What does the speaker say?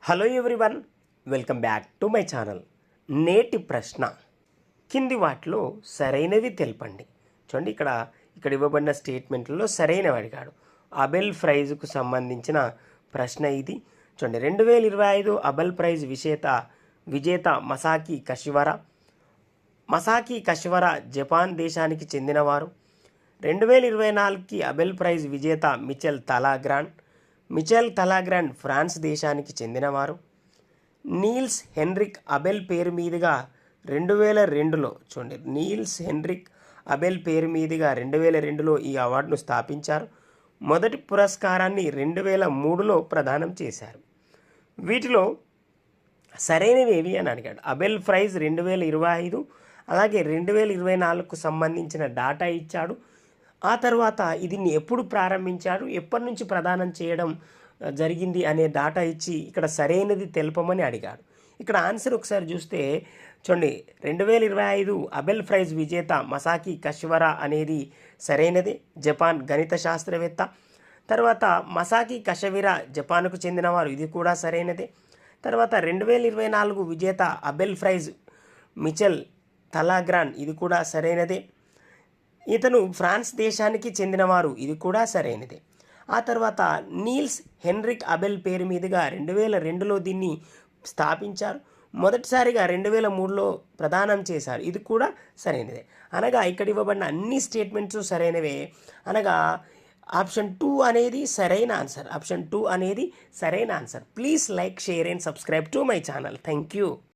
Hello everyone, welcome back to my channel. నేటి ప్రశ్న కింది వాటిలో సరైనవి తెలపండి. చూడండి, ఇక్కడ ఇవ్వబడిన స్టేట్మెంట్లలో సరైనవి అడిగాడు. అబెల్ ప్రైజ్కు సంబంధించిన ప్రశ్న ఇది. చూడండి, 2025 అబెల్ ప్రైజ్ విజేత మసాకి కషివరా. మసాకి కషివరా జపాన్ దేశానికి చెందినవారు. 2024కి అబెల్ ప్రైజ్ విజేత మిచెల్ తలాగ్రాండ్ ఫ్రాన్స్ దేశానికి చెందినవారు. నీల్స్ హెన్రిక్ అబెల్ పేరు మీదుగా 2002లో చూడండి, నీల్స్ హెన్రిక్ అబెల్ పేరు మీదుగా 2002లో ఈ అవార్డును స్థాపించారు. మొదటి పురస్కారాన్ని 2003లో ప్రదానం చేశారు. వీటిలో సరైనవి ఏవి అని అడిగాడు. అబెల్ ప్రైజ్ 2025 అలాగే 2024కు సంబంధించిన డాటా ఇచ్చాడు. ఆ తర్వాత ఇది ఎప్పుడు ప్రారంభించారు, ఎప్పటి నుంచి ప్రదానం చేయడం జరిగింది అనే డాటా ఇచ్చి ఇక్కడ సరైనది తెలపమని అడిగాడు. ఇక్కడ ఆన్సర్ ఒకసారి చూస్తే చూడండి, 2025 అబెల్ ప్రైజ్ విజేత మసాకి కషివరా అనేది సరైనది, జపాన్ గణిత శాస్త్రవేత్త. తర్వాత మసాకి కషివరా జపాన్కు చెందినవారు, ఇది కూడా సరైనదే. తర్వాత 2024 విజేత అబెల్ ప్రైజ్ మిచెల్ తలాగ్రాండ్, ఇది కూడా సరైనదే. ఇతను ఫ్రాన్స్ దేశానికి చెందినవారు, ఇది కూడా సరైనదే. ఆ తర్వాత నీల్స్ హెన్రిక్ అబెల్ పేరు మీదుగా 2002లో దీన్ని స్థాపించారు. మొదటిసారిగా 2003లో ప్రదానం చేశారు, ఇది కూడా సరైనదే. అనగా ఇక్కడ ఇవ్వబడిన అన్ని స్టేట్మెంట్స్ సరైనవే. అనగా ఆప్షన్ 2 అనేది సరైన ఆన్సర్. ఆప్షన్ 2 అనేది సరైన answer. Please like, share and subscribe to my channel. Thank you.